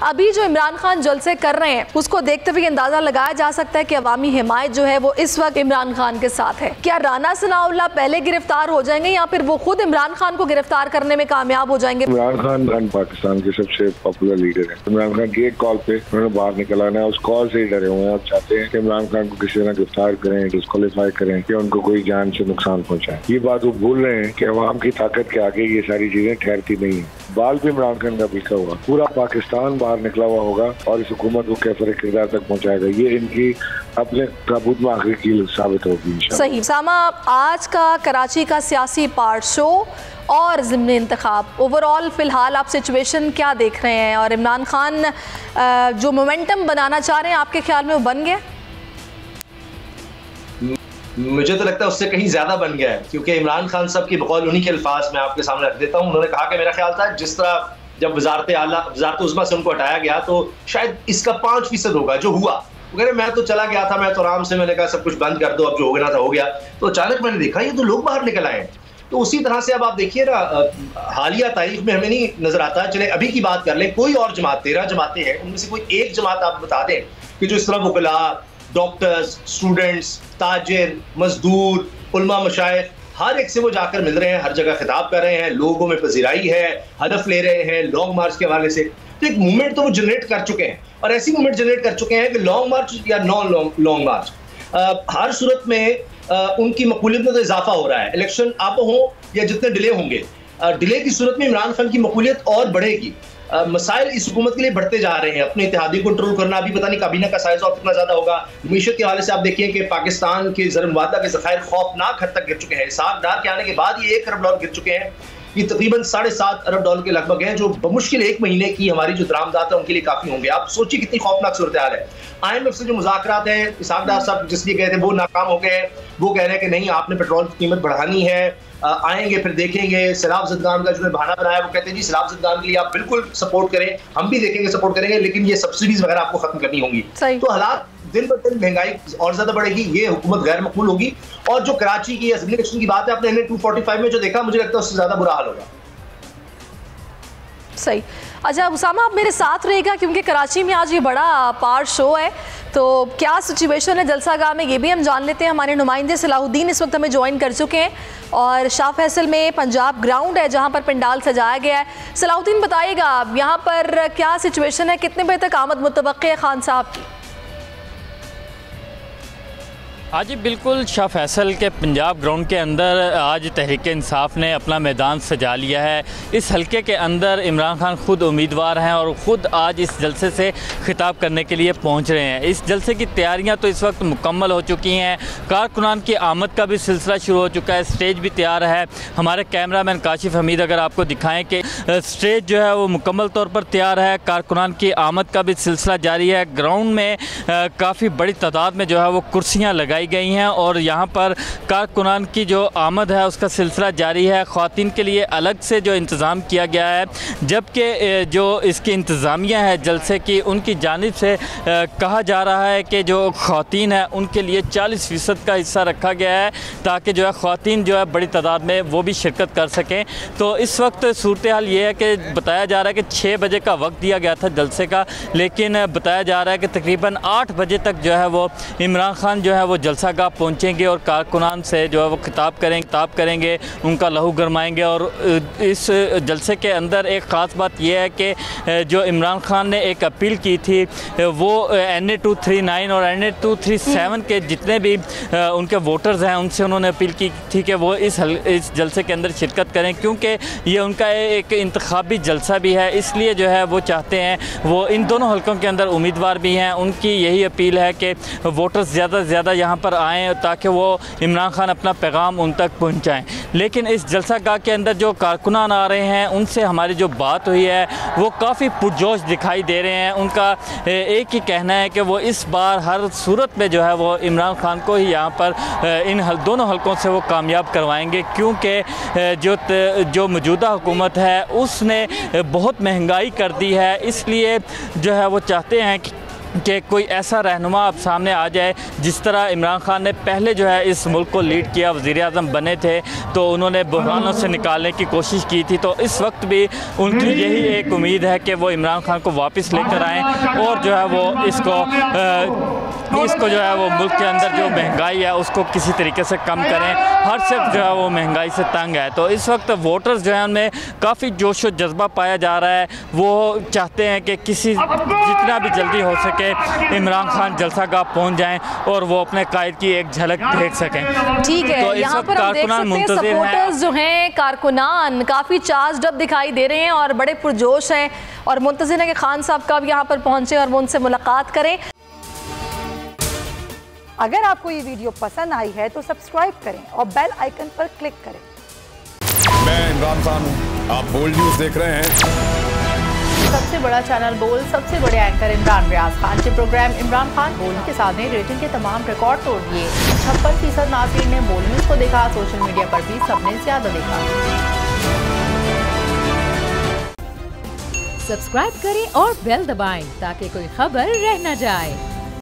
अभी जो इमरान खान जलसे कर रहे हैं उसको देखते हुए अंदाजा लगाया जा सकता है कि अवामी हिमायत जो है वो इस वक्त इमरान खान के साथ है। क्या राना सनाउल्लाह पहले गिरफ्तार हो जाएंगे या फिर वो खुद इमरान खान को गिरफ्तार करने में कामयाब हो जाएंगे? इमरान खान पाकिस्तान के सबसे पॉपुलर लीडर है। इमरान खान की एक कॉल पे उन्होंने बाहर निकल आना है, उस कॉल से ही डरे हुए हैं। आप चाहते हैं कि इमरान खान को किसी तरह गिरफ्तार करें, डिस्क्वालीफाई करें या उनको कोई जान से नुकसान पहुंचाएं। ये बात वो भूल रहे हैं कि अवाम की ताकत के आगे ये सारी चीजें ठहरती नहीं है। बाल भी इमरान खान का बिका हुआ, पूरा पाकिस्तान बाहर निकला हुआ होगा और इस हुकूमत को कैफर किरदार तक पहुंचाएगा। ये इनकी अपने ताबूत में आखिरी कील साबित होगी इंशाअल्लाह। सही। सामा, आज का कराची का सियासी पार्ट शो और ज़िमनी इंतखाब, ओवरऑल फ़िलहाल आप सिचुएशन क्या देख रहे हैं? और इमरान खान जो मोमेंटम बनाना चाह रहे हैं आपके ख्याल में वो बन गया? मुझे तो लगता है उससे कहीं ज्यादा बन गया है, क्योंकि इमरान खान साहब की बकौल उन्हीं के अल्फाज में आपके सामने रख देता हूँ। उन्होंने कहा कि मेरा ख्याल था जिस तरह जब वज़ारत उज़्मा से उनको हटाया गया तो शायद इसका 5% होगा जो हुआ। वो कह रहे मैं तो चला गया था, मैं तो आराम से, मैंने कहा सब कुछ बंद कर दो, अब जो हो गया था हो गया। तो अचानक मैंने देखा ये तो लोग बाहर निकल आए हैं। तो उसी तरह से अब आप देखिए ना, हालिया तारीख में हमें नहीं नजर आता। चले अभी की बात कर लें, कोई और जमात, 13 जमातें हैं, उनमें से कोई एक जमात आप बता दें कि जो इस तरह वकला, डॉक्टर्स, स्टूडेंट्स, ताजिर, मजदूर, उलमा, मशाइख, हर एक से वो जाकर मिल रहे हैं, हर जगह खिताब कर रहे हैं, लोगों में पजीराई है, हदफ ले रहे हैं लॉन्ग मार्च के हवाले से। तो एक मूवमेंट तो वो जनरेट कर चुके हैं, और ऐसी मूवमेंट जनरेट कर चुके हैं कि लॉन्ग मार्च या नॉन लॉन्ग मार्च, हर सूरत में उनकी मकबूलियत में तो इजाफा हो रहा है। इलेक्शन आप हो या जितने डिले होंगे, डिले की सूरत में इमरान खान की मकबूलियत और बढ़ेगी। मसाइल इस हुकूमत के लिए बढ़ते जा रहे हैं। अपने इत्तेहादी को कंट्रोल करना, अभी पता नहीं काबीना का साइज और कितना ज्यादा होगा। मीशत के हवाले से आप देखिए कि पाकिस्तान के ज़र मुबादला के ज़खायर खौफनाक हद तक गिर चुके हैं। इसहाक डार के आने के बाद ये 1 अरब डॉलर गिर चुके हैं। ये तकरीबन 7.5 अरब डॉलर के लगभग हैं, जो बमुश्किल 1 महीने की हमारी जो दरामदात है उनके लिए काफी होंगे। आप सोचिए कितनी खौफनाक सूरत हाल है। IMF से जो मुज़ाकरात हैं, इसहाक डार साहब जिसलिए गए थे वो नाकाम हो गए हैं। वो कह रहे हैं कि नहीं, आपने पेट्रोल की कीमत बढ़ानी है, आएंगे फिर देखेंगे। सैलाब ज़दगान का जो बहाना बनाया, वो कहते हैं जी सैलाब ज़दगान के लिए आप बिल्कुल सपोर्ट करें, हम भी देखेंगे, सपोर्ट करेंगे, लेकिन ये सब्सिडीज वगैरह आपको खत्म करनी होंगी। तो हालात दिन ब दिन, महंगाई और ज्यादा बढ़ेगी, ये हुकूमत गैर मकबूल होगी। और जो कराची की असेंबली इलेक्शन की बात है, आपने NA 245 में जो देखा, मुझे लगता है उससे ज्यादा बुरा हाल होगा। सही। अच्छा उसामा, आप मेरे साथ रहेगा क्योंकि कराची में आज ये बड़ा पार शो है, तो क्या सिचुएशन है जलसागाह में ये भी हम जान लेते हैं। हमारे नुमाइंदे सलाहुद्दीन इस वक्त हमें ज्वाइन कर चुके हैं और शाह फैसल में पंजाब ग्राउंड है जहां पर पंडाल सजाया गया है। सलाहुद्दीन बताइएगा यहाँ पर क्या सिचुएशन है, कितने बजे तक आमद मुतवक्के है खान साहब की? हाँ जी बिल्कुल, शाह फैसल के पंजाब ग्राउंड के अंदर आज तहरीक इंसाफ ने अपना मैदान सजा लिया है। इस हलके के अंदर इमरान खान खुद उम्मीदवार हैं और ख़ुद आज इस जलसे से खिताब करने के लिए पहुंच रहे हैं। इस जलसे की तैयारियां तो इस वक्त मुकम्मल हो चुकी हैं। कारकुनान की आमद का भी सिलसिला शुरू हो चुका है, स्टेज भी तैयार है। हमारे कैमरामैन काशिफ हमीद अगर आपको दिखाएँ कि स्टेज जो है वो मुकम्मल तौर पर तैयार है। कारकुनान की आमद का भी सिलसिला जारी है। ग्राउंड में काफ़ी बड़ी तादाद में जो है वो कुर्सियाँ लगाई गई हैं और यहाँ पर कारकुनान की जो आमद है उसका सिलसिला जारी है। ख़वातीन के लिए अलग से जो इंतज़ाम किया गया है, जबकि जो इसकी इंतज़ामिया है जलसे की, उनकी जानिब से कहा जा रहा है कि जो ख़वातीन है उनके लिए 40% का हिस्सा रखा गया है ताकि जो है ख़वातीन जो है बड़ी तादाद में वो भी शिरकत कर सकें। तो इस वक्त सूरत हाल ये है कि बताया जा रहा है कि 6 बजे का वक्त दिया गया था जलसे का, लेकिन बताया जा रहा है कि तकरीबन 8 बजे तक जो है वो इमरान खान जो है वो जलसागाह पहुंचेंगे और कारकुनान से जो है वो खिताब करेंगे, उनका लहू गरमाएंगे। और इस जलसे के अंदर एक ख़ास बात यह है कि जो इमरान खान ने एक अपील की थी वो NA 239 और NA 237 के जितने भी उनके वोटर्स हैं उनसे उन्होंने अपील की थी कि वो इस जलसे के अंदर शिरकत करें, क्योंकि ये उनका एक इंतखाबी जलसा भी है। इसलिए जो है वो चाहते हैं, वो इन दोनों हलकों के अंदर उम्मीदवार भी हैं, उनकी यही अपील है कि वोटर्स ज़्यादा से ज़्यादा यहाँ पर आएँ ताकि वो इमरान खान अपना पैगाम उन तक पहुँचाएँ। लेकिन इस जलसागाह के अंदर जो कारकुनान आ रहे हैं उनसे हमारी जो बात हुई है वो काफ़ी पुरजोश दिखाई दे रहे हैं। उनका एक ही कहना है कि वो इस बार हर सूरत में जो है वो इमरान खान को ही यहाँ पर इन दोनों हलकों से वो कामयाब करवाएंगे, क्योंकि जो मौजूदा हुकूमत है उसने बहुत महंगाई कर दी है। इसलिए जो है वो चाहते हैं कि कोई ऐसा रहनुमा अब सामने आ जाए। जिस तरह इमरान खान ने पहले जो है इस मुल्क को लीड किया, वज़ीर-ए-आज़म बने थे तो उन्होंने बहरानों से निकालने की कोशिश की थी, तो इस वक्त भी उनकी यही एक उम्मीद है कि वो इमरान खान को वापस लेकर आएँ और जो है वो इसको जो है वो मुल्क के अंदर जो महंगाई है उसको किसी तरीके से कम करें। हर शख्स जो है वो महंगाई से तंग है, तो इस वक्त वोटर्स जो है उनमें काफ़ी जोश व जज्बा पाया जा रहा है। वो चाहते हैं कि जितना भी जल्दी हो सके इमरान खान जलसागाह पहुंच जाएं और वो अपने कायद की एक झलक देख सकें। ठीक है, तो यहाँ पर हम देख सकते हैं सपोर्टर्स जो हैं, कारकुनान काफ़ी चार्ज्ड अप दिखाई दे रहे हैं और बड़े पुरजोश हैं और मुंतज़िर हैं कि खान साहब कब यहाँ पर पहुँचे और वो उनसे मुलाकात करें। अगर आपको ये वीडियो पसंद आई है तो सब्सक्राइब करें और बेल आइकन पर क्लिक करें। मैं इमरान खान हूँ, आप बोल्ड न्यूज़ देख रहे हैं। सबसे बड़ा चैनल बोल, सबसे बड़े एंकर इमरान रियाज खान के प्रोग्राम इमरान खान बोल के साथ ने रेटिंग के तमाम रिकॉर्ड तोड़ दिए। 56% नाज़रीन ने बोल न्यूज़ को देखा, सोशल मीडिया पर भी सबने ज्यादा देखा। सब्सक्राइब करें और बेल दबाएं ताकि कोई खबर रह न जाए।